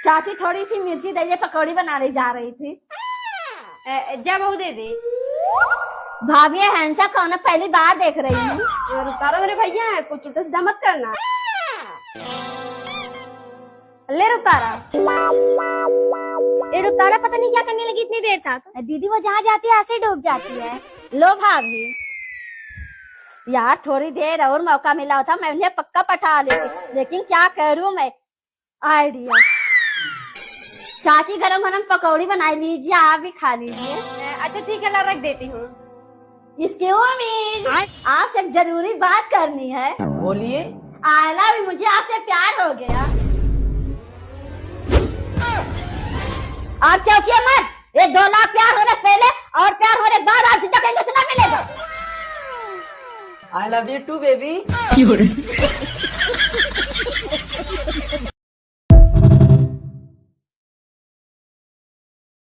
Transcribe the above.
चाची थोड़ी सी मिर्ची दीजिए, पकौड़ी बनाने जा रही थी। जा बहू दे दे। भाभी हैंसा कौन है, पहली बार देख रही हूँ। रुतारा मेरे भैया है, कुछ उल्टा सीधा मत करना। ले रुतारा। ये रुतारा पता नहीं क्या करने लगी इतनी देर तक। दीदी वो जहाँ जाती है ऐसे ही डूब जाती है। लो भाभी, यार थोड़ी देर और मौका मिला होता मैं उन्हें पक्का पटा लेती, लेकिन क्या करूँ मैं। आइडिया, चाची गरम गरम पकौड़ी बनाई लीजिए, आप भी खा लीजिए। अच्छा ठीक है, ला रख देती हूँ। इसके उम्मीद आपसे एक जरूरी बात करनी है। बोलिए। आयला भी मुझे आपसे प्यार हो गया। आप चौकिए मत, ये 2 लाख प्यार होने से पहले और प्यार होने के बाद आप जितना कहेंगे उतना मिलेगा। I love you too baby.